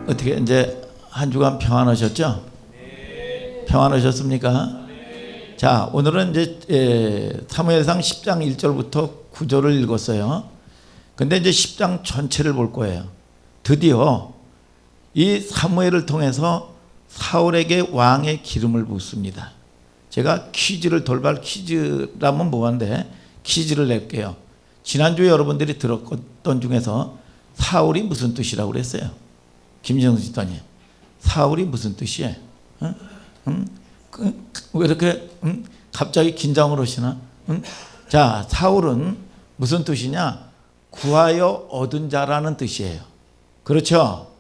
어떻게 이제 한 주간 평안하셨죠? 평안하셨습니까? 자, 오늘은 이제 사무엘상 10장 1절부터 9절을 읽었어요. 근데 이제 10장 전체를 볼 거예요. 드디어 이 사무엘을 통해서 사울에게 왕의 기름을 붓습니다. 제가 퀴즈를 돌발 퀴즈라면 뭐한데 퀴즈를 낼게요. 지난주에 여러분들이 들었던 중에서 사울이 무슨 뜻이라고 그랬어요? 김정수 집사님, 사울이 무슨 뜻이에요? 왜 이렇게 갑자기 긴장을 하시나? 자, 사울은 무슨 뜻이냐? 구하여 얻은 자라는 뜻이에요. 그렇죠?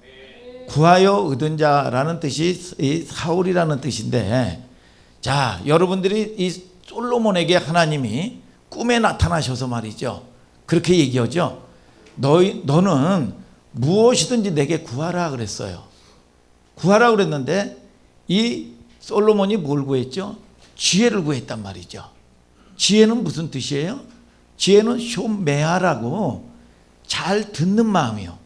구하여 얻은 자라는 뜻이 이 사울이라는 뜻인데, 자, 여러분들이 이 솔로몬에게 하나님이 꿈에 나타나셔서 말이죠. 그렇게 얘기하죠. 너는 무엇이든지 내게 구하라 그랬어요. 구하라 그랬는데 이 솔로몬이 뭘 구했죠? 지혜를 구했단 말이죠. 지혜는 무슨 뜻이에요? 지혜는 쇼메아라고 잘 듣는 마음이요.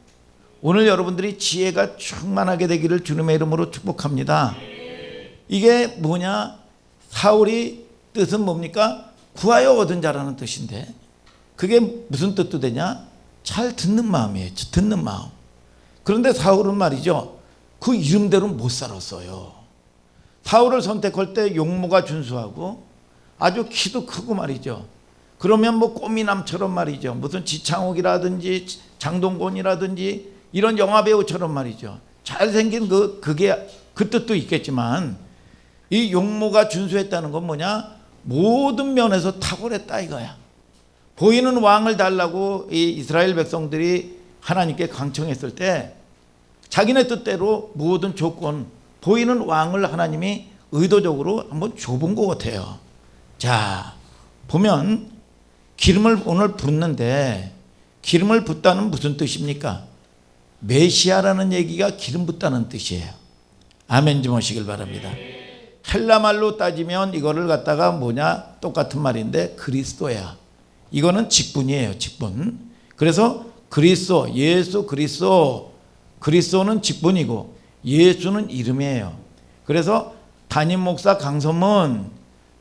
오늘 여러분들이 지혜가 충만하게 되기를 주님의 이름으로 축복합니다. 이게 뭐냐? 사울이 뜻은 뭡니까? 구하여 얻은 자라는 뜻인데 그게 무슨 뜻도 되냐? 잘 듣는 마음이에요. 듣는 마음. 그런데 사울은 말이죠. 그 이름대로 못 살았어요. 사울을 선택할 때 용모가 준수하고 아주 키도 크고 말이죠. 그러면 뭐 꼬미남처럼 말이죠. 무슨 지창욱이라든지 장동건이라든지 이런 영화배우처럼 말이죠. 잘생긴 그게 그 뜻도 있겠지만 이 용모가 준수했다는 건 뭐냐? 모든 면에서 탁월했다 이거야. 보이는 왕을 달라고 이 이스라엘 백성들이 하나님께 강청했을 때 자기네 뜻대로 모든 조건 보이는 왕을 하나님이 의도적으로 한번 줘본 것 같아요. 자, 보면 기름을 오늘 붓는데 기름을 붓다는 무슨 뜻입니까? 메시아라는 얘기가 기름 붓다는 뜻이에요. 아멘 좀 하시길 바랍니다. 헬라말로 따지면 이거를 갖다가 뭐냐? 똑같은 말인데 그리스도야. 이거는 직분이에요. 직분. 그래서 그리스도, 예수 그리스도, 그리스도는 직분이고 예수는 이름이에요. 그래서 담임 목사 강서문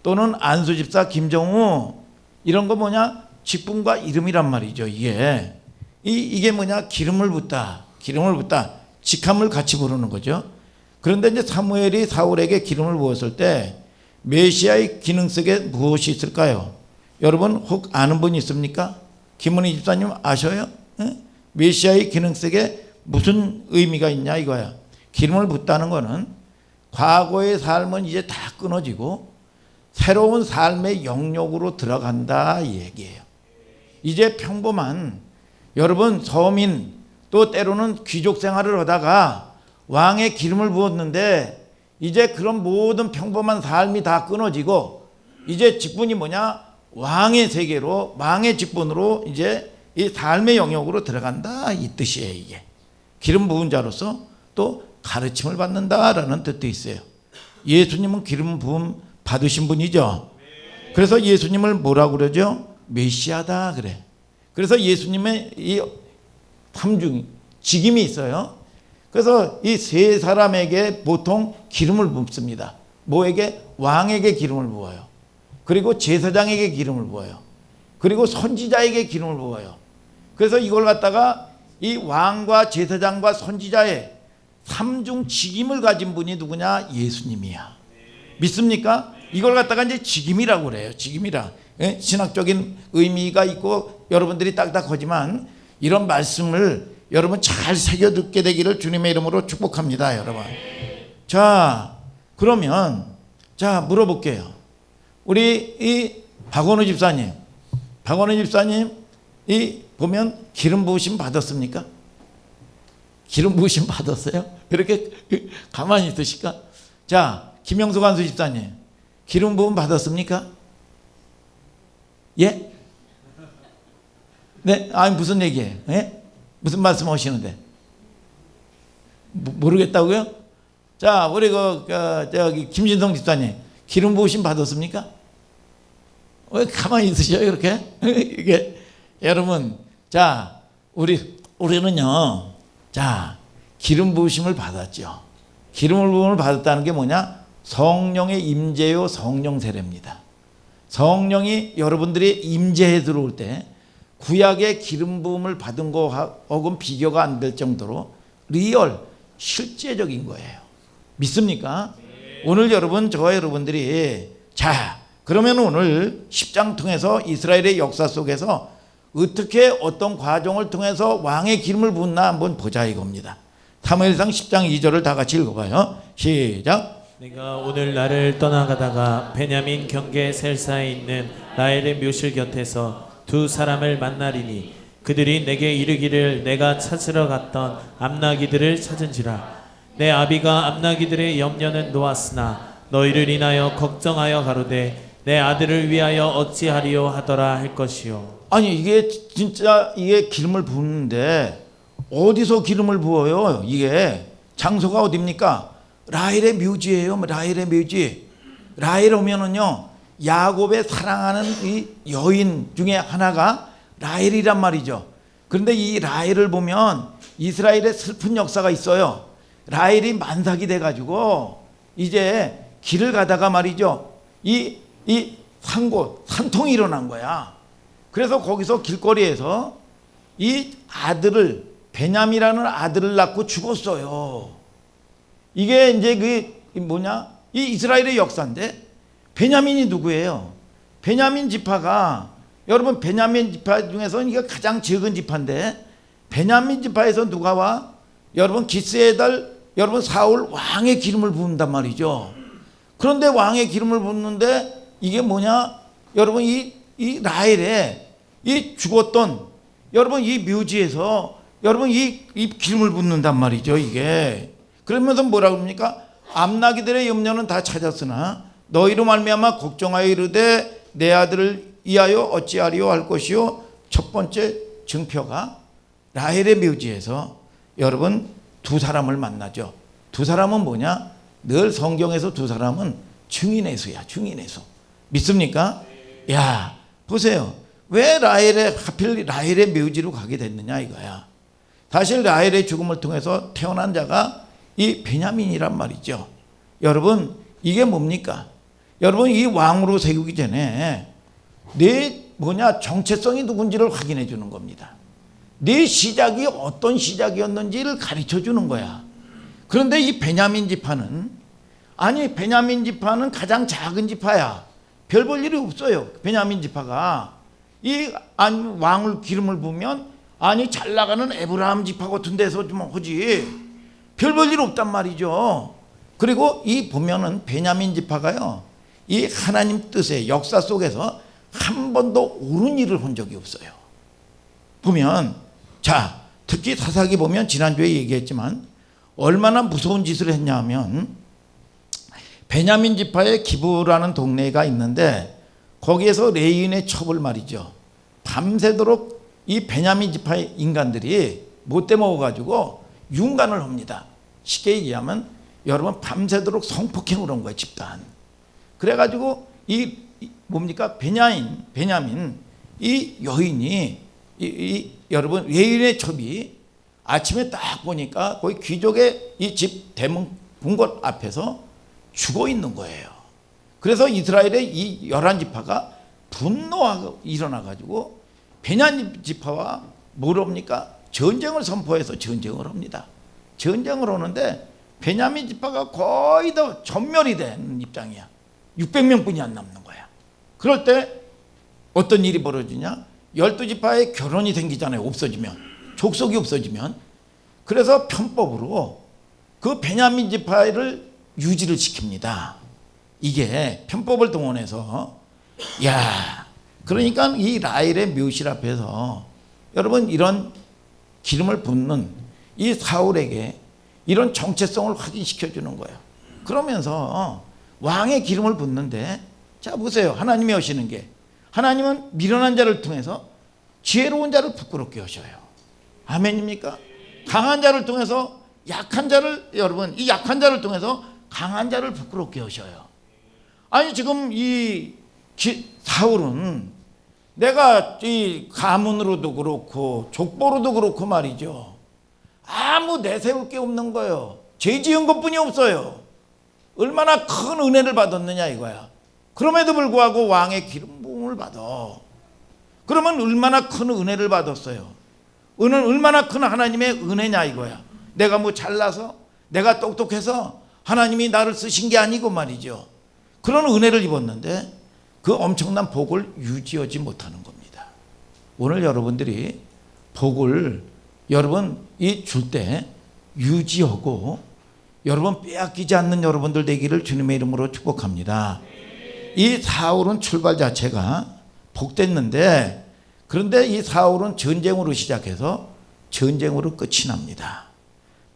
또는 안수 집사 김정우 이런 거 뭐냐? 직분과 이름이란 말이죠. 이게 뭐냐? 기름을 붓다. 기름을 붓다. 직함을 같이 부르는 거죠. 그런데 이제 사무엘이 사울에게 기름을 부었을 때 메시아의 기능 속에 무엇이 있을까요? 여러분 혹 아는 분 있습니까? 김은희 집사님 아셔요? 메시아의 기능 속에 무슨 의미가 있냐 이거야. 기름을 붓다는 거는 과거의 삶은 이제 다 끊어지고 새로운 삶의 영역으로 들어간다 이 얘기예요. 이제 평범한 여러분 서민 또 때로는 귀족 생활을 하다가 왕의 기름을 부었는데 이제 그런 모든 평범한 삶이 다 끊어지고 이제 직분이 뭐냐? 왕의 세계로 왕의 직분으로 이제 이 삶의 영역으로 들어간다 이 뜻이에요. 이게 기름 부은 자로서 또 가르침을 받는다라는 뜻도 있어요. 예수님은 기름 부음 받으신 분이죠. 그래서 예수님을 뭐라고 그러죠? 메시아다 그래. 그래서 예수님의 이 삼중 직임이 있어요. 그래서 이 세 사람에게 보통 기름을 붓습니다. 뭐에게? 왕에게 기름을 부어요. 그리고 제사장에게 기름을 부어요. 그리고 선지자에게 기름을 부어요. 그래서 이걸 갖다가 이 왕과 제사장과 선지자의 삼중 직임을 가진 분이 누구냐? 예수님이야. 믿습니까? 이걸 갖다가 이제 직임이라고 그래요. 직임이라. 예? 신학적인 의미가 있고 여러분들이 딱딱하지만 이런 말씀을 여러분 잘 새겨 듣게 되기를 주님의 이름으로 축복합니다, 여러분. 자, 그러면 자 물어볼게요. 우리 이 박원우 집사님 이 보면 기름 부으심 받았습니까? 기름 부으심 받았어요? 이렇게 가만히 있으실까? 자, 김영수 간수 집사님 기름 부음 받았습니까? 예? 네, 아니 무슨 얘기예요? 예? 무슨 말씀 하시는데? 모르겠다고요? 자, 우리 저기 김진성 집사님 기름 부으심 받았습니까? 왜 가만히 있으셔요, 이렇게? 이게 여러분, 자, 우리는요, 자, 기름 부으심을 받았죠. 기름 부음을 받았다는 게 뭐냐? 성령의 임재요 성령 세례입니다. 성령이 여러분들이 임재해 들어올 때 구약의 기름 부음을 받은 거하고는 비교가 안 될 정도로 리얼 실제적인 거예요. 믿습니까? 오늘 여러분, 저와 여러분들이 자, 그러면 오늘 10장 통해서 이스라엘의 역사 속에서 어떻게 어떤 과정을 통해서 왕의 기름을 부었나 한번 보자 이겁니다. 사무엘상 10장 2절을 다 같이 읽어봐요. 시작. 내가 오늘 나를 떠나가다가 베냐민 경계 셀사에 있는 라헬의 묘실 곁에서 두 사람을 만나리니 그들이 내게 이르기를 내가 찾으러 갔던 암나기들을 찾은지라. 내 아비가 암나기들의 염려는 놓았으나 너희를 인하여 걱정하여 가로되 내 아들을 위하여 어찌하리요 하더라 할 것이요. 아니 이게 진짜 이게 기름을 부었는데 어디서 기름을 부어요? 이게 장소가 어디입니까? 라헬의 묘지예요. 라헬의 묘지. 라헬 오면은요 야곱의 사랑하는 이 여인 중에 하나가 라헬이란 말이죠. 그런데 이 라헬을 보면 이스라엘의 슬픈 역사가 있어요. 라헬이 만삭이 돼가지고 이제 길을 가다가 말이죠. 이 산통이 일어난 거야. 그래서 거기서 길거리에서 이 아들을 베냐민이라는 아들을 낳고 죽었어요. 이게 이제 이 이스라엘의 역사인데 베냐민이 누구예요? 베냐민 지파가 여러분 베냐민 지파 중에서 이게 가장 적은 지파인데 베냐민 지파에서 누가 와? 여러분 기스의 달 여러분 사울 왕의 기름을 부은단 말이죠. 그런데 왕의 기름을 붓는데 이게 뭐냐? 여러분 이 라헬에 이 죽었던 여러분 이 묘지에서 여러분 이 기름을 붓는단 말이죠. 이게 그러면서 뭐라고 합니까? 암나기들의 염려는 다 찾았으나 너희로 말미암아 걱정하여 이르되 내 아들을 위하여 어찌하리요 할 것이요. 첫 번째 증표가 라헬의 묘지에서 여러분 두 사람을 만나죠. 두 사람은 뭐냐? 늘 성경에서 두 사람은 증인의 수야. 증인의 수. 믿습니까? 야 보세요. 왜 하필 라헬의 묘지로 가게 됐느냐 이거야. 사실 라헬의 죽음을 통해서 태어난 자가 이 베냐민이란 말이죠. 여러분 이게 뭡니까? 여러분 이 왕으로 세우기 전에 내 정체성이 누군지를 확인해 주는 겁니다. 내 시작이 어떤 시작이었는지를 가르쳐 주는 거야. 그런데 이 베냐민 지파는 가장 작은 지파야. 별 볼 일이 없어요. 베냐민 지파가 왕을 기름을 부으면 잘 나가는 에브라함 지파 같은 데서 좀 하지 별 볼 일 없단 말이죠. 그리고 보면은 베냐민 지파가요 이 하나님 뜻의 역사 속에서 한 번도 옳은 일을 한 적이 없어요. 보면 자 특히 사사기 보면 지난주에 얘기했지만 얼마나 무서운 짓을 했냐 하면 베냐민 지파의 기브라는 동네가 있는데 거기에서 레위인의 첩을 말이죠. 밤새도록 이 베냐민 지파의 인간들이 못돼 먹어가지고 윤간을 합니다. 쉽게 얘기하면 여러분 밤새도록 성폭행을 한 거예요. 집단. 그래가지고 베냐민 이 여인이 여러분 레위인의 첩이 아침에 딱 보니까 거기 귀족의 이 집 대문 궁궐 앞에서 죽어 있는 거예요. 그래서 이스라엘의 이 11지파가 분노하고 일어나가지고 베냐민 지파와 뭘 합니까? 전쟁을 선포해서 전쟁을 합니다. 전쟁을 하는데 베냐민 지파가 거의 다 전멸이 되는 입장이야. 600명뿐이 안 남는 거야. 그럴 때 어떤 일이 벌어지냐? 12지파의 결혼이 생기잖아요. 없어지면. 족속이 없어지면. 그래서 편법으로 그 베냐민 지파를 유지를 시킵니다. 이게 편법을 동원해서 그러니까 이 라헬의 묘실 앞에서 여러분 이런 기름을 붓는 이 사울에게 이런 정체성을 확인시켜 주는 거예요. 그러면서 왕의 기름을 붓는데 자 보세요. 하나님이 하시는 게 하나님은 미련한 자를 통해서 지혜로운 자를 부끄럽게 하셔요. 아멘입니까? 강한 자를 통해서 약한 자를 여러분 이 약한 자를 통해서 강한 자를 부끄럽게 하셔요. 아니 지금 사울은 내가 이 가문으로도 그렇고 족보로도 그렇고 말이죠. 아무 내세울 게 없는 거예요. 죄 지은 것뿐이 없어요. 얼마나 큰 은혜를 받았느냐 이거야. 그럼에도 불구하고 왕의 기름 부음을 받아. 그러면 얼마나 큰 은혜를 받았어요. 얼마나 큰 하나님의 은혜냐 이거야. 내가 뭐 잘나서 내가 똑똑해서 하나님이 나를 쓰신 게 아니고 말이죠. 그런 은혜를 입었는데 그 엄청난 복을 유지하지 못하는 겁니다. 오늘 여러분들이 복을 여러분 이 줄 때 유지하고 여러분 빼앗기지 않는 여러분들 되기를 주님의 이름으로 축복합니다. 이 사울은 출발 자체가 복됐는데 그런데 이 사울은 전쟁으로 시작해서 전쟁으로 끝이 납니다.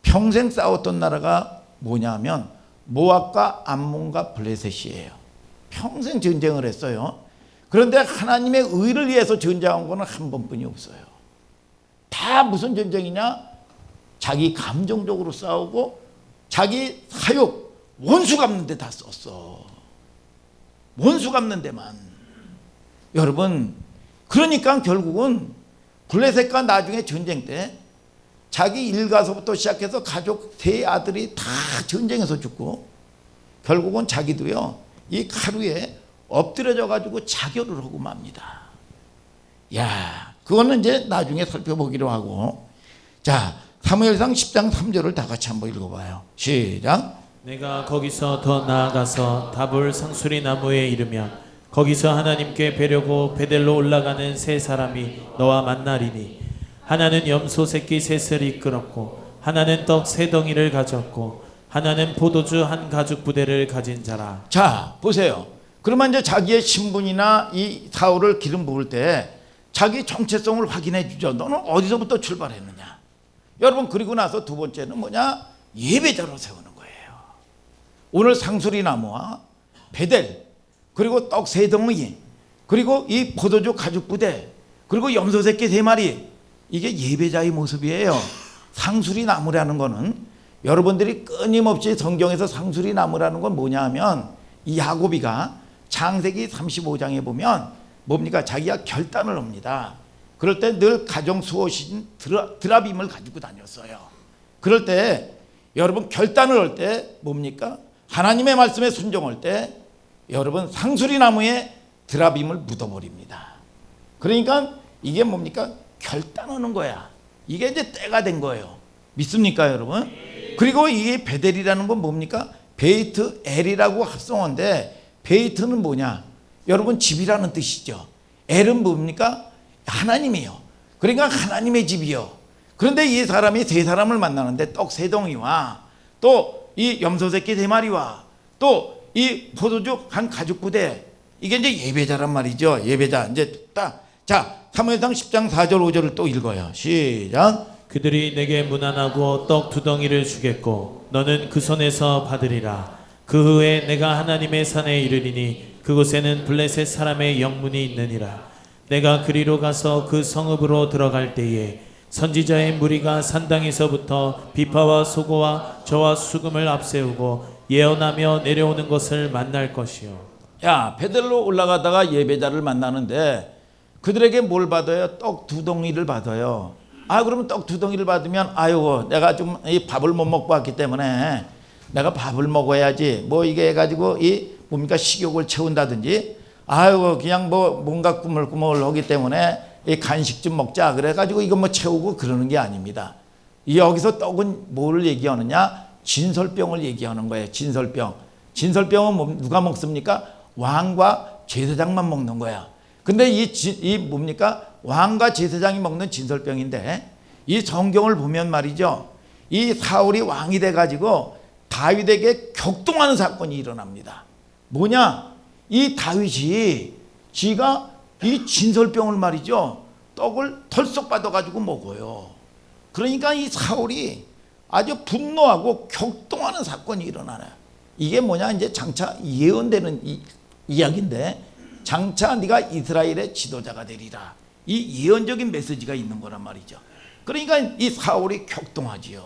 평생 싸웠던 나라가 뭐냐면 모압과 암몬과 블레셋이에요. 평생 전쟁을 했어요. 그런데 하나님의 의를 위해서 전쟁한 거는 한 번뿐이 없어요. 다 무슨 전쟁이냐? 자기 감정적으로 싸우고 자기 사욕, 원수 갚는 데 다 썼어. 원수 갚는 데만. 여러분, 그러니까 결국은 블레셋과 나중에 전쟁 때 자기 일가서부터 시작해서 가족 세 아들이 다 전쟁에서 죽고 결국은 자기도요 이 가루에 엎드려져 가지고 자결을 하고 맙니다. 야, 그거는 이제 나중에 살펴보기로 하고. 자, 사무엘상 10장 3절을 다 같이 한번 읽어봐요. 시작. 내가 거기서 더 나아가서 다불 상수리 나무에 이르면 거기서 하나님께 뵈려고 베델로 올라가는 세 사람이 너와 만나리니 하나는 염소 새끼 셋을 이끌었고 하나는 떡 세 덩이를 가졌고 하나는 포도주 한 가죽 부대를 가진 자라. 자, 보세요. 그러면 이제 자기의 신분이나 이 사울을 기름 부을 때 자기 정체성을 확인해 주죠. 너는 어디서부터 출발했느냐. 여러분, 그리고 나서 두 번째는 뭐냐? 예배자로 세우는 거예요. 오늘 상수리 나무와 베델, 그리고 떡 세 덩이, 그리고 이 포도주 가죽 부대, 그리고 염소 새끼 세 마리. 이게 예배자의 모습이에요. 상수리 나무라는 거는 여러분들이 끊임없이 성경에서 상수리 나무라는 건 뭐냐 하면 이 야고비가 창세기 35장에 보면 뭡니까? 자기가 결단을 합니다. 그럴 때 늘 가정 수호신 드라빔을 가지고 다녔어요. 그럴 때 여러분 결단을 할 때 뭡니까? 하나님의 말씀에 순종할 때 여러분 상수리 나무에 드라빔을 묻어버립니다. 그러니까 이게 뭡니까? 결단하는 거야. 이게 이제 때가 된 거예요. 믿습니까 여러분? 그리고 이게 베델이라는 건 뭡니까? 베이트 엘이라고 합성어인데 베이트는 뭐냐? 여러분 집이라는 뜻이죠. 엘은 뭡니까? 하나님이요. 그러니까 하나님의 집이요. 그런데 이 사람이 세 사람을 만나는데 떡 세 덩이와 또 이 염소 새끼 세 마리와 또 이 포도주 한 가죽 부대, 이게 이제 예배자란 말이죠. 예배자. 이제 딱 자, 사무엘상 10장 4절 5절을 또 읽어요. 시작. 그들이 내게 문안하고 떡 두 덩이를 주겠고 너는 그 손에서 받으리라. 그 후에 내가 하나님의 산에 이르리니 그곳에는 블레셋 사람의 영문이 있느니라. 내가 그리로 가서 그 성읍으로 들어갈 때에 선지자의 무리가 산당에서부터 비파와 소고와 저와 수금을 앞세우고 예언하며 내려오는 것을 만날 것이요. 야, 베델로 올라가다가 예배자를 만나는데 그들에게 뭘 받아요? 떡 두 덩이를 받아요. 아, 그러면 떡 두 덩이를 받으면 아유, 내가 좀 이 밥을 못 먹고 왔기 때문에 내가 밥을 먹어야지. 뭐 이게 해가지고 이 뭡니까 식욕을 채운다든지. 아유, 그냥 뭐 뭔가 꾸물꾸물 하기 때문에 이 간식 좀 먹자. 그래가지고 이거 뭐 채우고 그러는 게 아닙니다. 여기서 떡은 뭐를 얘기하느냐? 진설병을 얘기하는 거예요. 진설병. 진설병은 누가 먹습니까? 왕과 제사장만 먹는 거야. 근데 이 뭡니까? 왕과 제사장이 먹는 진설병인데 이 성경을 보면 말이죠. 이 사울이 왕이 돼가지고 다윗에게 격동하는 사건이 일어납니다. 뭐냐? 이 다윗이 지가 이 진설병을 말이죠. 떡을 털썩 받아가지고 먹어요. 그러니까 이 사울이 아주 분노하고 격동하는 사건이 일어나요. 이게 뭐냐? 이제 장차 예언되는 이야기인데 장차 네가 이스라엘의 지도자가 되리라. 이 예언적인 메시지가 있는 거란 말이죠. 그러니까 이 사울이 격동하지요.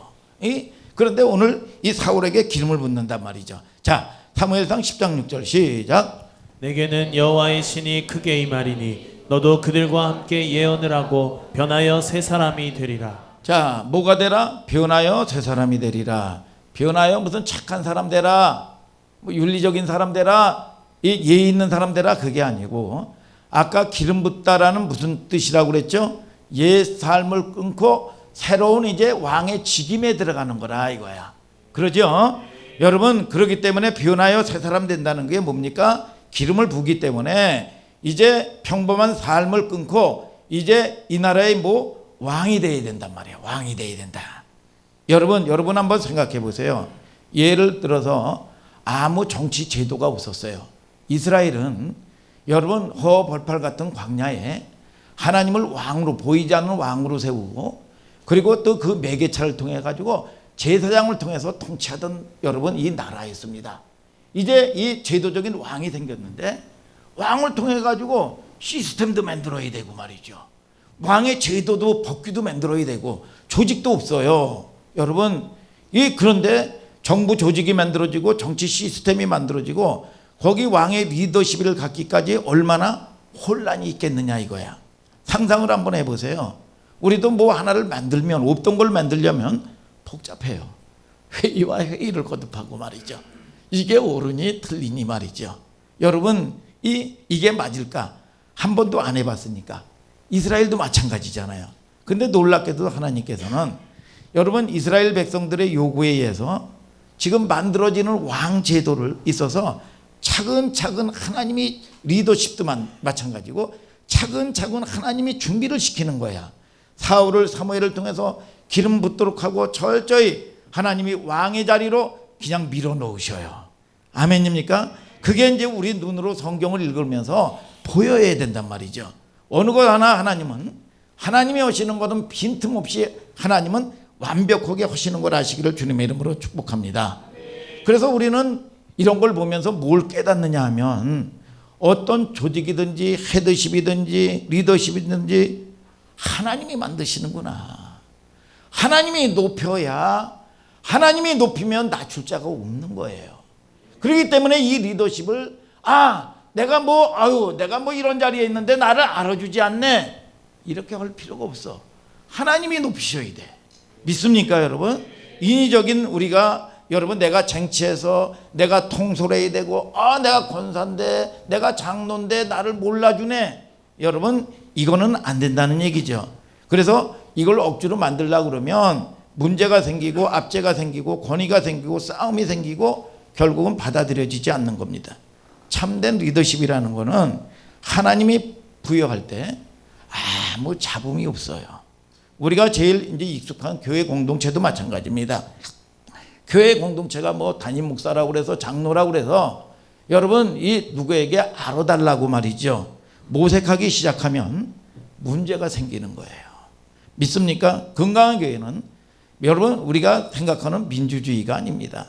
그런데 오늘 이 사울에게 기름을 붓는단 말이죠. 자, 사무엘상 10장 6절 시작. 내게는 여호와의 신이 크게 임하리니 너도 그들과 함께 예언을 하고 변하여 새 사람이 되리라. 자, 뭐가 되라? 변하여 새 사람이 되리라. 변하여 무슨 착한 사람 되라, 뭐 윤리적인 사람 되라, 예의 있는 사람 되라, 그게 아니고 아까 기름 붓다라는 무슨 뜻이라고 그랬죠? 옛 삶을 끊고 새로운 이제 왕의 직임에 들어가는 거라 이거야. 그러죠? 여러분, 그렇기 때문에 변하여 새 사람 된다는 게 뭡니까? 기름을 부기 때문에 이제 평범한 삶을 끊고 이제 이 나라의 뭐 왕이 돼야 된단 말이야. 왕이 돼야 된다. 여러분 한번 생각해 보세요. 예를 들어서 아무 정치 제도가 없었어요. 이스라엘은 여러분 허벌팔 같은 광야에 하나님을 왕으로, 보이지 않는 왕으로 세우고, 그리고 또 그 매개차를 통해 가지고 제사장을 통해서 통치하던 여러분 이 나라였습니다. 이제 이 제도적인 왕이 생겼는데 왕을 통해 가지고 시스템도 만들어야 되고 말이죠. 왕의 제도도 법규도 만들어야 되고 조직도 없어요. 여러분, 그런데 정부 조직이 만들어지고 정치 시스템이 만들어지고 거기 왕의 리더십을 갖기까지 얼마나 혼란이 있겠느냐 이거야. 상상을 한번 해보세요. 우리도 뭐 하나를 만들면, 없던 걸 만들려면 복잡해요. 회의와 회의를 거듭하고 말이죠. 이게 옳으니 틀리니 말이죠. 여러분, 이게 맞을까? 한 번도 안 해봤으니까. 이스라엘도 마찬가지잖아요. 근데 놀랍게도 하나님께서는 여러분 이스라엘 백성들의 요구에 의해서 지금 만들어지는 왕 제도를 있어서 차근차근 하나님이 리더십도 마찬가지고 차근차근 하나님이 준비를 시키는 거야. 사울을, 사무엘을 통해서 기름 붓도록 하고 철저히 하나님이 왕의 자리로 그냥 밀어넣으셔요. 아멘입니까? 그게 이제 우리 눈으로 성경을 읽으면서 보여야 된단 말이죠. 어느 것 하나 하나님이 하시는 것은 빈틈없이 하나님은 완벽하게 하시는 걸 아시기를 주님의 이름으로 축복합니다. 그래서 우리는 이런 걸 보면서 뭘 깨닫느냐 하면 어떤 조직이든지 헤드십이든지 리더십이든지 하나님이 만드시는구나. 하나님이 높여야, 하나님이 높이면 낮출 자가 없는 거예요. 그렇기 때문에 이 리더십을 내가 뭐 이런 자리에 있는데 나를 알아주지 않네, 이렇게 할 필요가 없어. 하나님이 높이셔야 돼. 믿습니까 여러분? 인위적인 우리가, 여러분 내가 쟁취해서 내가 통솔해야 되고 내가 권사인데 내가 장로인데 나를 몰라주네, 여러분 이거는 안 된다는 얘기죠. 그래서 이걸 억지로 만들려고 그러면 문제가 생기고 압제가 생기고 권위가 생기고 싸움이 생기고 결국은 받아들여지지 않는 겁니다. 참된 리더십이라는 거는 하나님이 부여할 때 아무 잡음이 없어요. 우리가 제일 이제 익숙한 교회 공동체도 마찬가지입니다. 교회 공동체가 뭐 담임 목사라고 그래서 장로라고 그래서 여러분 이 누구에게 알아달라고 말이죠, 모색하기 시작하면 문제가 생기는 거예요. 믿습니까? 건강한 교회는 여러분 우리가 생각하는 민주주의가 아닙니다.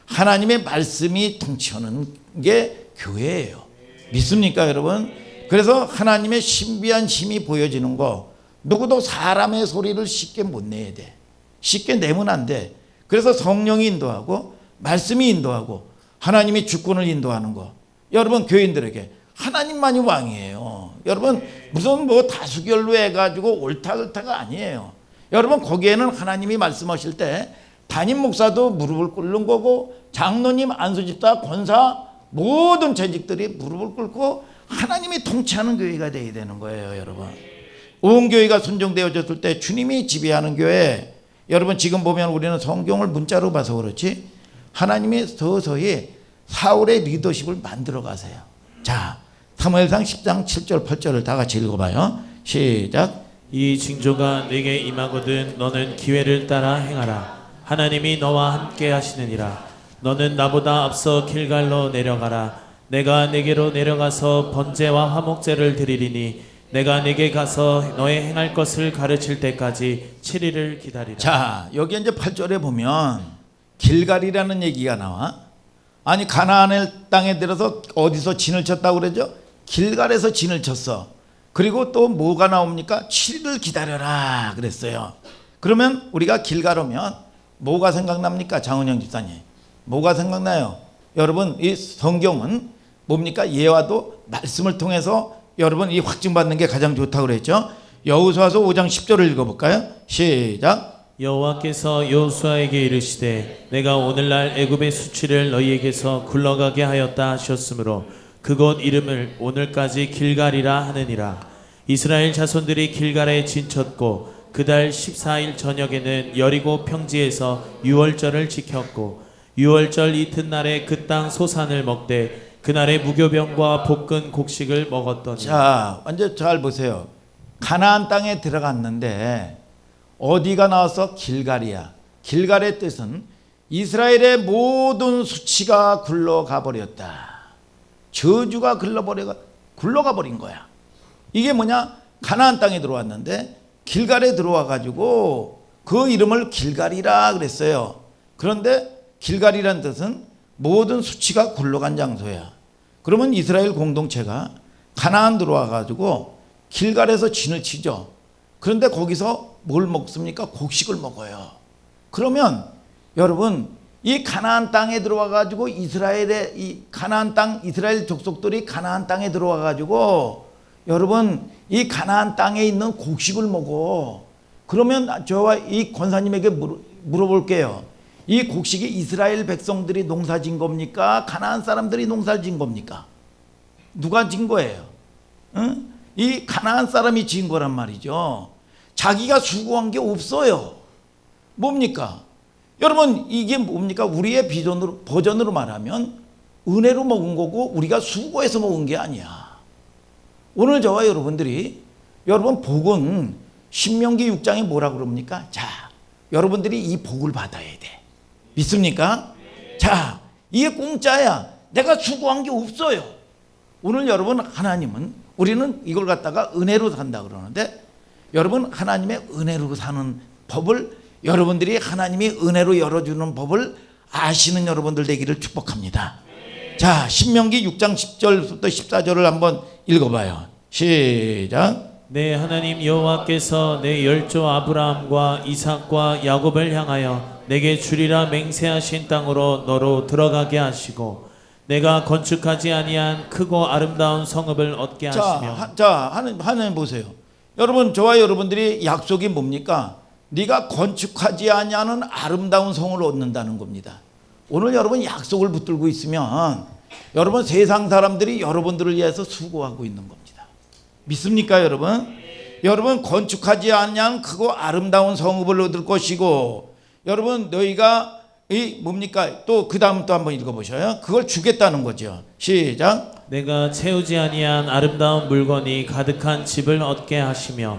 하나님의 말씀이 통치하는 게 교회예요. 믿습니까 여러분? 그래서 하나님의 신비한 힘이 보여지는 거, 누구도 사람의 소리를 쉽게 못 내야 돼. 쉽게 내면 안 돼. 그래서 성령이 인도하고 말씀이 인도하고 하나님이 주권을 인도하는 거, 여러분 교인들에게 하나님만이 왕이에요. 여러분 무슨 뭐 다수결로 해가지고 옳다가 아니에요. 여러분 거기에는 하나님이 말씀하실 때 담임 목사도 무릎을 꿇는 거고 장로님, 안수집사, 권사 모든 재직들이 무릎을 꿇고 하나님이 통치하는 교회가 되어야 되는 거예요. 여러분 온 교회가 순종되어졌을 때 주님이 지배하는 교회, 여러분 지금 보면 우리는 성경을 문자로 봐서 그렇지 하나님이 서서히 사울의 리더십을 만들어 가세요. 자, 사무엘상 10장 7절 8절을 다 같이 읽어봐요. 시작. 이 징조가 내게 임하거든 너는 기회를 따라 행하라. 하나님이 너와 함께 하시느니라. 너는 나보다 앞서 길갈로 내려가라. 내가 내게로 내려가서 번제와 화목제를 드리리니 내가 내게 가서 너의 행할 것을 가르칠 때까지 7일을 기다리라. 자, 여기 이제 8절에 보면 길갈이라는 얘기가 나와. 아니 가나안의 땅에 들어서 어디서 진을 쳤다고 그러죠? 길갈에서 진을 쳤어. 그리고 또 뭐가 나옵니까? 7일을 기다려라 그랬어요. 그러면 우리가 길갈 오면 뭐가 생각납니까? 장은영 집사님, 뭐가 생각나요? 여러분 이 성경은 뭡니까? 예와도 말씀을 통해서 여러분 이 확증받는 게 가장 좋다고 그랬죠. 여호수아서 5장 10절을 읽어볼까요? 시작. 여호와께서 여호수아에게 이르시되 내가 오늘날 애굽의 수치를 너희에게서 굴러가게 하였다 하셨으므로 그곳 이름을 오늘까지 길갈이라 하느니라. 이스라엘 자손들이 길갈에 진쳤고 그달 14일 저녁에는 여리고 평지에서 유월절을 지켰고 유월절 이튿날에 그 땅 소산을 먹되 그날에 무교병과 볶은 곡식을 먹었더니. 자, 완전 잘 보세요. 가나안 땅에 들어갔는데 어디가 나와서 길갈이야. 길갈의 뜻은 이스라엘의 모든 수치가 굴러가 버렸다. 저주가 굴러가 버린 거야. 이게 뭐냐? 가나안 땅에 들어왔는데 길갈에 들어와 가지고 그 이름을 길갈이라 그랬어요. 그런데 길갈이란 뜻은 모든 수치가 굴러간 장소야. 그러면 이스라엘 공동체가 가나안 들어와 가지고 길갈에서 진을 치죠. 그런데 거기서 뭘 먹습니까? 곡식을 먹어요. 그러면 여러분 이 가나안 땅에 들어와 가지고 이스라엘의 이 가나안 땅 이스라엘 족속들이 가나안 땅에 들어와 가지고 여러분 이 가나안 땅에 있는 곡식을 먹어. 그러면 저와 이 권사님에게 물어볼게요. 이 곡식이 이스라엘 백성들이 농사진 겁니까? 가나안 사람들이 농사진 겁니까? 누가 진 거예요? 응? 이 가나안 사람이 진 거란 말이죠. 자기가 수고한 게 없어요. 뭡니까? 여러분 이게 뭡니까? 우리의 버전으로 말하면 은혜로 먹은 거고 우리가 수고해서 먹은 게 아니야. 오늘 저와 여러분들이 여러분 복은 신명기 6장에 뭐라 그럽니까? 자, 여러분들이 이 복을 받아야 돼. 믿습니까? 자, 이게 공짜야. 내가 수고한 게 없어요. 오늘 여러분 하나님은 우리는 이걸 갖다가 은혜로 산다 그러는데 여러분 하나님의 은혜로 사는 법을 여러분들이 하나님이 은혜로 열어주는 법을 아시는 여러분들 되기를 축복합니다. 자, 신명기 6장 10절부터 14절을 한번 읽어봐요. 시작. 내 하나님 여호와께서 내 열조 아브라함과 이삭과 야곱을 향하여 내게 주리라 맹세하신 땅으로 너로 들어가게 하시고 내가 건축하지 아니한 크고 아름다운 성읍을 얻게 하시며. 하나님 보세요. 여러분 저와 여러분들이 약속이 뭡니까? 네가 건축하지 아니하는 아름다운 성을 얻는다는 겁니다. 오늘 여러분 약속을 붙들고 있으면 여러분 세상 사람들이 여러분들을 위해서 수고하고 있는 겁니다. 믿습니까 여러분? 여러분 건축하지 아니한 크고 아름다운 성읍을 얻을 것이고 여러분 너희가 이 뭡니까? 또 그 다음 또 한번 읽어보셔요. 그걸 주겠다는 거죠. 시작. 내가 채우지 아니한 아름다운 물건이 가득한 집을 얻게 하시며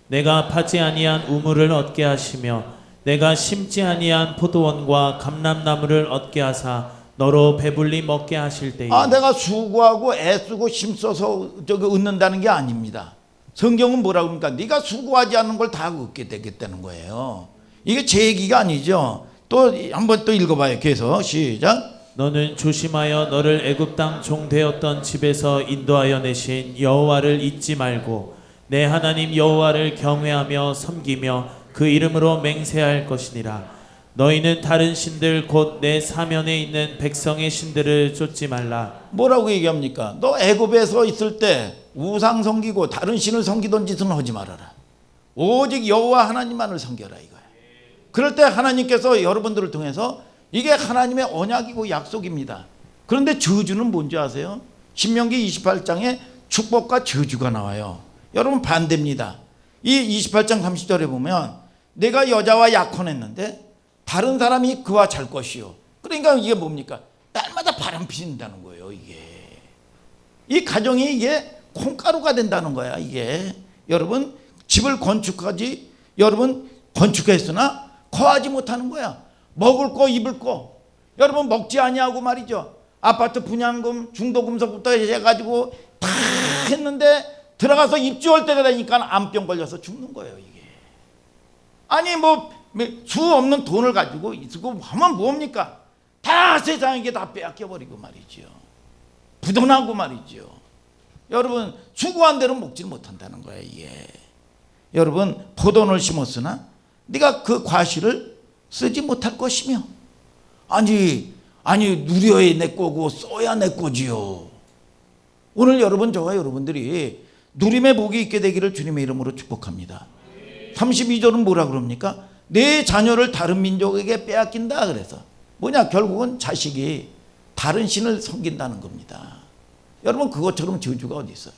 내가 파지 아니한 우물을 얻게 하시며 내가 심지 아니한 포도원과 감람나무를 얻게 하사 너로 배불리 먹게 하실 때에. 내가 수고하고 애쓰고 힘써서 얻는다는 게 아닙니다. 성경은 뭐라고 합니까? 네가 수고하지 않는 걸 다 얻게 되겠다는 거예요. 이게 제 얘기가 아니죠. 또 한번 또 읽어봐요. 계속 시작. 너는 조심하여 너를 애굽 땅 종 되었던 집에서 인도하여 내신 여호와를 잊지 말고 내 하나님 여호와를 경외하며 섬기며 그 이름으로 맹세할 것이니라. 너희는 다른 신들 곧 내 사면에 있는 백성의 신들을 쫓지 말라. 뭐라고 얘기합니까? 너 애굽에서 있을 때 우상 섬기고 다른 신을 섬기던 짓은 하지 말아라. 오직 여호와 하나님만을 섬겨라 이거야. 그럴 때 하나님께서 여러분들을 통해서 이게 하나님의 언약이고 약속입니다. 그런데 저주는 뭔지 아세요? 신명기 28장에 축복과 저주가 나와요. 여러분 반대입니다. 이 28장 30절에 보면 내가 여자와 약혼했는데 다른 사람이 그와 잘 것이요. 그러니까 이게 뭡니까? 날마다 바람 피운다는 거예요. 이 가정이 이게 콩가루가 된다는 거야. 이게 여러분 집을 건축하지 여러분 건축했으나 거하지 못하는 거야. 먹을 거 입을 거 여러분 먹지 아니하고 말이죠. 아파트 분양금 중도금속부터 해가지고 다 했는데 들어가서 입주할 때가 되니까 암병 걸려서 죽는 거예요. 이게 아니 뭐 수 없는 돈을 가지고 있고 하면 뭡니까? 다 세상에게 다 빼앗겨버리고 말이죠. 부도나고 말이죠. 여러분 수고한 대로 먹지 못한다는 거예요. 이게 여러분 포도원을 심었으나 네가 그 과실을 쓰지 못할 것이며 아니 누려야 내 거고 써야 내 거지요. 오늘 여러분 저와 여러분들이 누림의 복이 있게 되기를 주님의 이름으로 축복합니다. 32절은 뭐라 그럽니까? 내 자녀를 다른 민족에게 빼앗긴다. 그래서 뭐냐? 결국은 자식이 다른 신을 섬긴다는 겁니다. 여러분, 그것처럼 저주가 어디 있어요?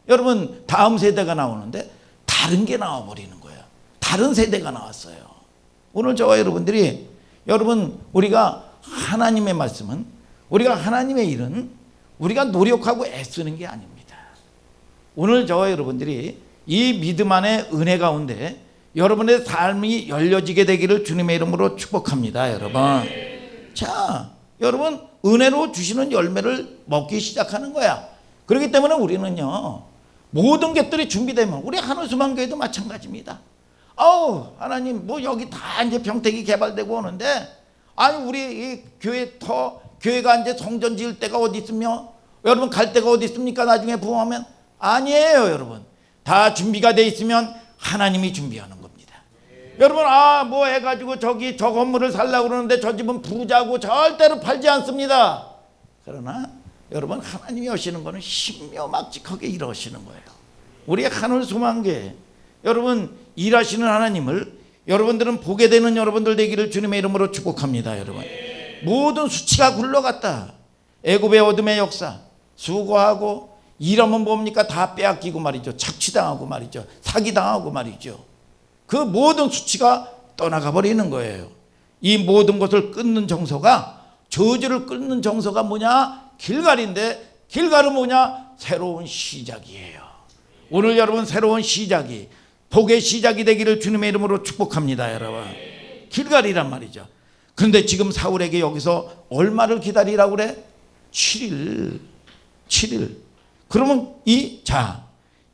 여러분, 다음 세대가 나오는데 다른 게 나와버리는 거예요. 다른 세대가 나왔어요. 오늘 저와 여러분들이, 여러분, 우리가 하나님의 말씀은, 우리가 하나님의 일은 우리가 노력하고 애쓰는 게 아닙니다. 오늘 저와 여러분들이 이 믿음 안에 은혜 가운데 여러분의 삶이 열려지게 되기를 주님의 이름으로 축복합니다. 여러분, 자, 여러분, 은혜로 주시는 열매를 먹기 시작하는 거야. 그렇기 때문에 우리는요, 모든 것들이 준비되면, 우리 하늘수만교회도 마찬가지입니다. 하나님, 뭐 여기 다 이제 평택이 개발되고 오는데, 아니 우리 이 교회가 이제 성전 지을 때가 어디 있으며, 여러분 갈 데가 어디 있습니까? 나중에 부흥하면. 아니에요. 여러분, 다 준비가 돼 있으면 하나님이 준비하는 겁니다. 여러분, 뭐 해가지고 저기 저 건물을 살려고 그러는데 저 집은 부자고 절대로 팔지 않습니다. 그러나 여러분, 하나님이 하시는 거는 신묘막직하게 일하시는 거예요. 우리 하늘소망교회, 여러분, 일하시는 하나님을 여러분들은 보게 되는 여러분들 되기를 주님의 이름으로 축복합니다. 여러분, 모든 수치가 굴러갔다. 애굽의 어둠의 역사, 수고하고 일하면 뭡니까? 다 빼앗기고 말이죠. 착취당하고 말이죠. 사기당하고 말이죠. 그 모든 수치가 떠나가 버리는 거예요. 이 모든 것을 끊는 정서가, 저주를 끊는 정서가 뭐냐? 길갈인데, 길갈은 뭐냐? 새로운 시작이에요. 오늘 여러분, 새로운 시작이, 복의 시작이 되기를 주님의 이름으로 축복합니다. 여러분, 길갈이란 말이죠. 그런데 지금 사울에게 여기서 얼마를 기다리라고 그래? 7일. 그러면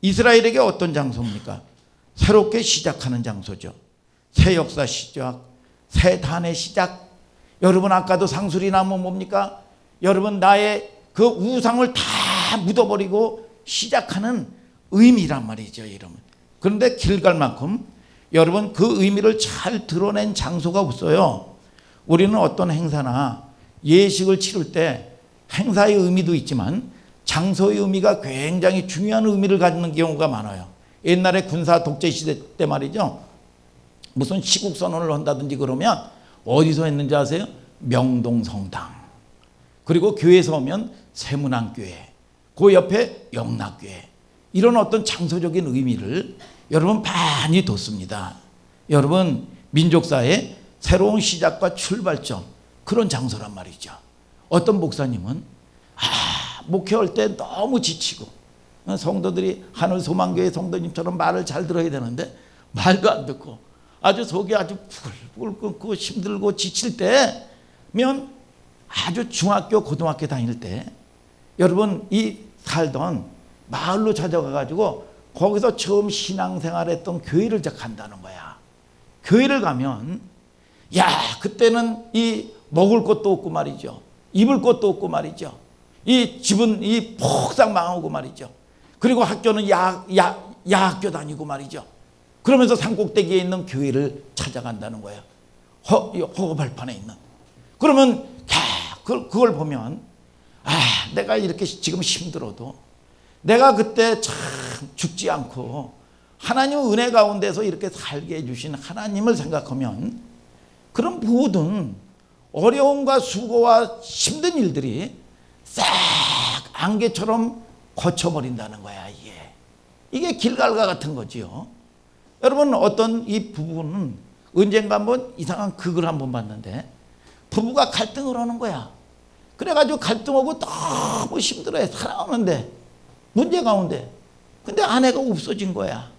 이스라엘에게 어떤 장소입니까? 새롭게 시작하는 장소죠. 새 역사 시작, 새 단의 시작. 여러분, 아까도 상수리 나면 뭡니까? 여러분, 나의 그 우상을 다 묻어버리고 시작하는 의미란 말이죠. 이러면. 그런데 길갈만큼 여러분, 그 의미를 잘 드러낸 장소가 없어요. 우리는 어떤 행사나 예식을 치를 때 행사의 의미도 있지만 장소의 의미가 굉장히 중요한 의미를 갖는 경우가 많아요. 옛날에 군사 독재 시대 때 말이죠, 무슨 시국 선언을 한다든지 그러면 어디서 했는지 아세요? 명동성당. 그리고 교회에서 오면 세문안교회, 그 옆에 영락교회. 이런 어떤 장소적인 의미를 여러분 많이 뒀습니다. 여러분, 민족사의 새로운 시작과 출발점, 그런 장소란 말이죠. 어떤 목사님은 목회할 때 너무 지치고, 성도들이 하늘소망교회 성도님처럼 말을 잘 들어야 되는데 말도 안 듣고 아주 속이 아주 불불 끓고 힘들고 지칠 때면, 아주 중학교 고등학교 다닐 때 여러분, 이 살던 마을로 찾아가 가지고 거기서 처음 신앙생활했던 교회를 간다는 거야. 교회를 가면 그때는 이 먹을 것도 없고 말이죠, 입을 것도 없고 말이죠, 이 집은 이 폭삭 망하고 말이죠. 그리고 학교는 야학교 다니고 말이죠. 그러면서 산꼭대기에 있는 교회를 찾아간다는 거예요. 허거발판에 있는. 그러면 그걸 보면 내가 이렇게 지금 힘들어도 내가 그때 참 죽지 않고 하나님의 은혜 가운데서 이렇게 살게 해주신 하나님을 생각하면, 그런 모든 어려움과 수고와 힘든 일들이 싹 안개처럼 거쳐버린다는 거야. 이게 길갈과 같은 거지요. 여러분, 어떤 이 부부는 언젠가 한번 이상한 극을 한번 봤는데, 부부가 갈등을 하는 거야. 그래가지고 갈등하고 너무 힘들어해. 살아오는데, 문제 가운데. 근데 아내가 없어진 거야.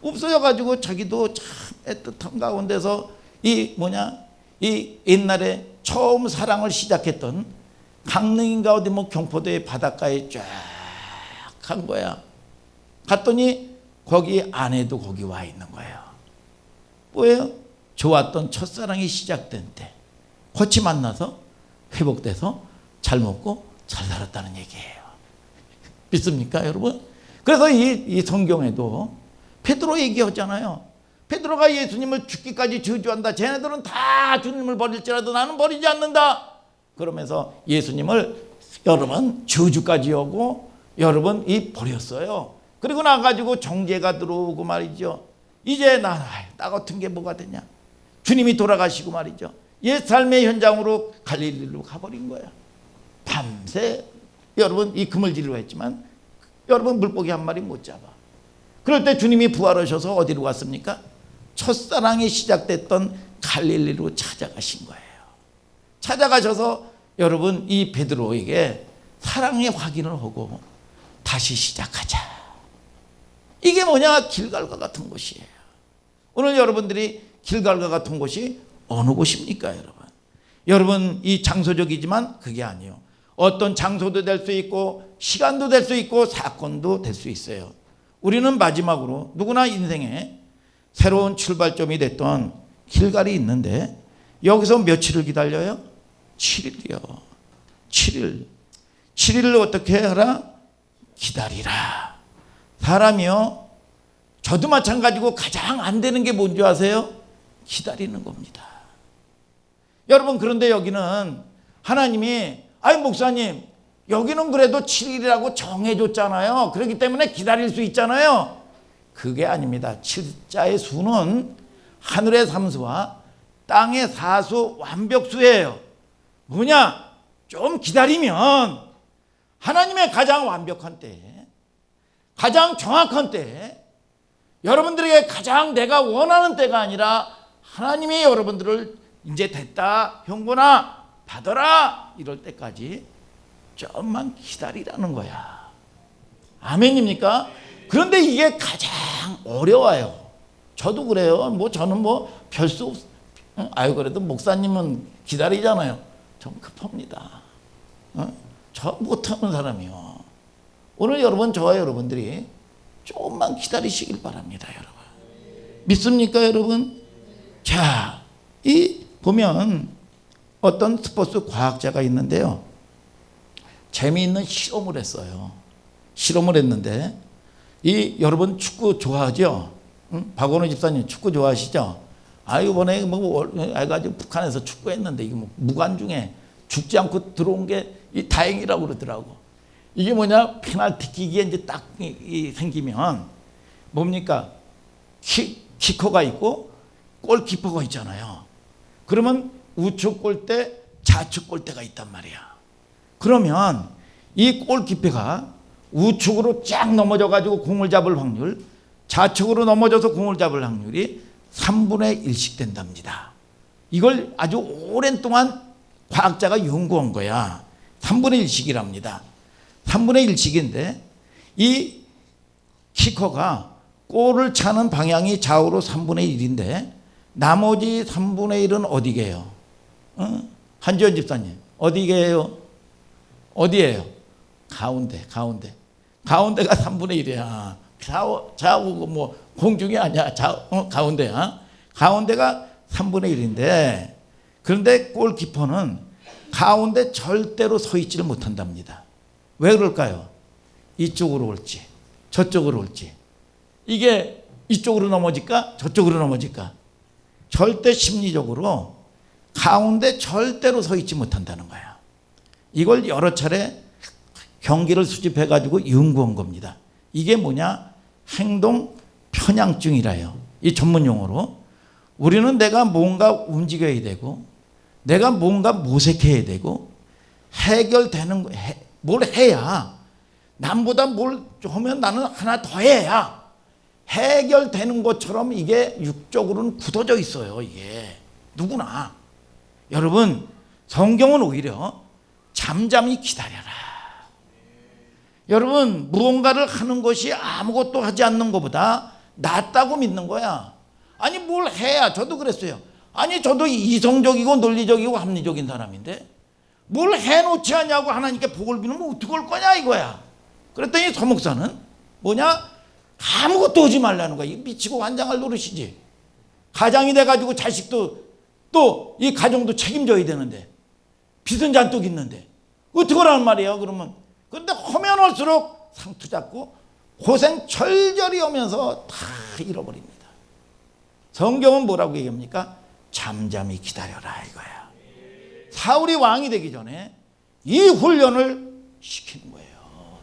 없어져가지고 자기도 참 애틋한 가운데서 이 옛날에 처음 사랑을 시작했던 강릉인가 어디 경포도의 바닷가에 쫙 간 거야. 갔더니 거기 아내도 거기 와 있는 거예요. 뭐예요? 좋았던 첫사랑이 시작된 때 같이 만나서 회복돼서 잘 먹고 잘 살았다는 얘기예요. 믿습니까, 여러분? 그래서 이 성경에도 베드로 얘기하잖아요. 베드로가 예수님을 죽기까지 저주한다. 쟤네들은 다 주님을 버릴지라도 나는 버리지 않는다. 그러면서 예수님을 여러분 저주까지 하고 여러분 버렸어요. 그리고 나가지고 정죄가 들어오고 말이죠. 이제 나 같은 게 뭐가 되냐. 주님이 돌아가시고 말이죠. 옛 삶의 현장으로 갈릴리로 가버린 거야. 밤새 여러분 이 그물질로 했지만 여러분 물고기 한 마리 못 잡아. 그럴 때 주님이 부활하셔서 어디로 갔습니까? 첫사랑이 시작됐던 갈릴리로 찾아가신 거예요. 찾아가셔서 여러분 이 베드로에게 사랑의 확인을 하고 다시 시작하자. 이게 뭐냐? 길갈과 같은 곳이에요. 오늘 여러분들이 길갈과 같은 곳이 어느 곳입니까, 여러분? 여러분 이 장소적이지만 그게 아니에요. 어떤 장소도 될 수 있고 시간도 될 수 있고 사건도 될 수 있어요. 우리는 마지막으로 누구나 인생에 새로운 출발점이 됐던 길갈이 있는데 여기서 며칠을 기다려요? 7일이요. 7일. 7일을 어떻게 하라? 기다리라. 사람이요. 저도 마찬가지고 가장 안 되는 게 뭔지 아세요? 기다리는 겁니다. 여러분 그런데 여기는 하나님이 아이 목사님 여기는 그래도 7일이라고 정해줬잖아요. 그렇기 때문에 기다릴 수 있잖아요. 그게 아닙니다. 7자의 수는 하늘의 삼수와 땅의 사수 완벽수예요. 뭐냐? 좀 기다리면 하나님의 가장 완벽한 때에 가장 정확한 때에 여러분들에게 가장 내가 원하는 때가 아니라 하나님이 여러분들을 이제 됐다 형구나 받아라 이럴 때까지 좀만 기다리라는 거야. 아멘입니까? 그런데 이게 가장 어려워요. 저도 그래요. 뭐 저는 뭐 별 수 없. 아유 그래도 목사님은 기다리잖아요. 좀 급합니다. 저 못하는 사람이요. 오늘 여러분 저와 여러분들이 조금만 기다리시길 바랍니다, 여러분. 믿습니까, 여러분? 자, 이 보면 어떤 스포츠 과학자가 있는데요. 재미있는 실험을 했어요. 실험을 했는데 이 여러분 축구 좋아하죠? 박원호 집사님 축구 좋아하시죠? 아 이번에 뭐 해가지고 북한에서 축구했는데 이게 뭐 무관중에 죽지 않고 들어온 게 다행이라고 그러더라고. 이게 뭐냐? 페널티킥이 이제 딱 생기면 뭡니까? 키커가 있고 골키퍼가 있잖아요. 그러면 우측 골대, 좌측 골대가 있단 말이야. 그러면 이 골키퍼가 우측으로 쫙 넘어져 가지고 공을 잡을 확률, 좌측으로 넘어져서 공을 잡을 확률이 3분의 1씩 된답니다. 이걸 아주 오랜 동안 과학자가 연구한 거야. 3분의 1씩이랍니다. 3분의 1씩인데 이 키커가 골을 차는 방향이 좌우로 3분의 1인데 나머지 3분의 1은 어디게요? 한지원 집사님 어디게요? 어디예요? 가운데가 3분의 1이야. 좌우 뭐 공중이 아니야. 가운데야. 가운데가 3분의 1인데 그런데 골키퍼는 가운데 절대로 서 있지를 못한답니다. 왜 그럴까요? 이쪽으로 올지 저쪽으로 올지 이게 이쪽으로 넘어질까 저쪽으로 넘어질까 절대 심리적으로 가운데 절대로 서 있지 못한다는 거야. 이걸 여러 차례 경기를 수집해 가지고 연구한 겁니다. 이게 뭐냐? 행동 편향증이라요. 이 전문 용어로 우리는 내가 뭔가 움직여야 되고 내가 뭔가 모색해야 되고 해결되는 뭘 해야 남보다 뭘 하면 나는 하나 더 해야 해결되는 것처럼 이게 육적으로는 굳어져 있어요. 이게 누구나. 여러분 성경은 오히려 잠잠히 기다려라. 여러분 무언가를 하는 것이 아무것도 하지 않는 것보다 낫다고 믿는 거야. 아니 뭘 해야. 저도 그랬어요. 아니 저도 이성적이고 논리적이고 합리적인 사람인데 뭘 해놓지 않냐고 하나님께 복을 비누면 어떻게 할 거냐 이거야. 그랬더니 서목사는 뭐냐? 아무것도 하지 말라는 거야. 미치고 환장할 노릇이지. 가장이 돼가지고 자식도 또 이 가정도 책임져야 되는데 빚은 잔뜩 있는데 어떻게 하라는 말이에요. 그러면 그런데 하면 할수록 상투 잡고 고생 절절히 하면서 다 잃어버립니다. 성경은 뭐라고 얘기합니까? 잠잠히 기다려라 이거야. 사울이 왕이 되기 전에 이 훈련을 시키는 거예요.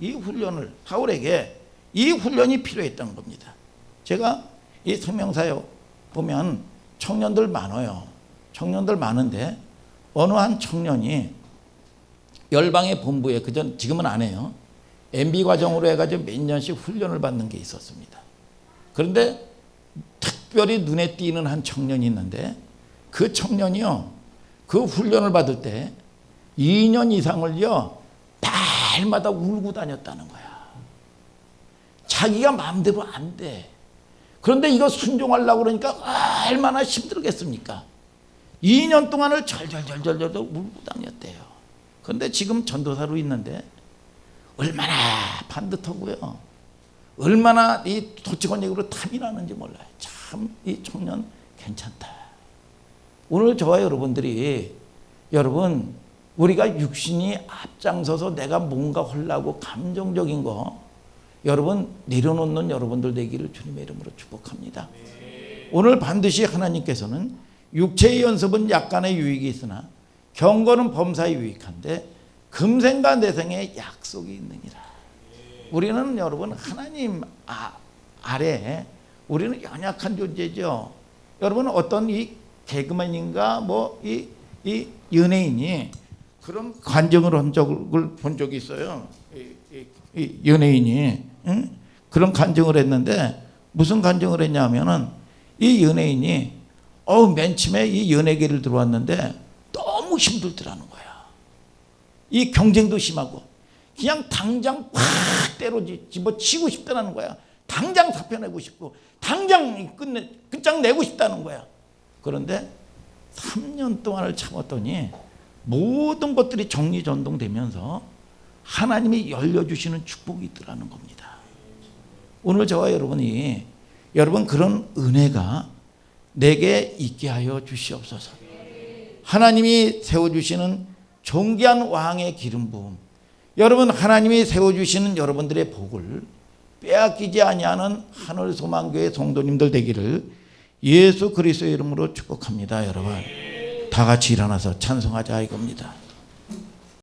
이 훈련을 사울에게 이 훈련이 필요했던 겁니다. 제가 이 생명사역 보면 청년들 많아요. 청년들 많은데 어느 한 청년이 열방의 본부에 그전 지금은 안 해요. MB 과정으로 해가지고 몇 년씩 훈련을 받는 게 있었습니다. 그런데 특별히 눈에 띄는 한 청년이 있는데 그 청년이요, 그 훈련을 받을 때 2년 이상을요 날마다 울고 다녔다는 거야. 자기가 마음대로 안 돼. 그런데 이거 순종하려고 그러니까 얼마나 힘들겠습니까? 2년 동안을 절절절절절 울고 다녔대요. 그런데 지금 전도사로 있는데 얼마나 반듯하고요, 얼마나 이 도치권 얘기로 탐이 나는지 몰라요. 참 이 청년 괜찮다. 오늘 저와 여러분들이, 여러분 우리가 육신이 앞장서서 내가 뭔가 하려고 감정적인 거 여러분 내려놓는 여러분들 되기를 주님의 이름으로 축복합니다. 오늘 반드시 하나님께서는 육체의 연습은 약간의 유익이 있으나 경건은 범사에 유익한데 금생과 내생에 약속이 있느니라. 우리는 여러분 하나님 아래 우리는 연약한 존재죠. 여러분 어떤 이 개그맨인가 뭐 이 연예인이 그런 간증을 한 적을 본 적이 있어요. 이 연예인이 그런 간증을 했는데 무슨 간증을 했냐면은 이 연예인이 맨 처음에 이 연예계를 들어왔는데 너무 힘들더라는 거야. 이 경쟁도 심하고 그냥 당장 확 때로 집어치고 싶다는 거야. 당장 사표내고 싶고 당장 끝장내고 싶다는 거야. 그런데 3년 동안을 참았더니 모든 것들이 정리전동되면서 하나님이 열려주시는 축복이 있더라는 겁니다. 오늘 저와 여러분이 여러분 그런 은혜가 내게 있게 하여 주시옵소서. 하나님이 세워주시는 존귀한 왕의 기름 부음, 여러분 하나님이 세워주시는 여러분들의 복을 빼앗기지 아니하는 하늘소망교회 성도님들 되기를 예수 그리스도의 이름으로 축복합니다. 여러분 다 같이 일어나서 찬송하자 이겁니다.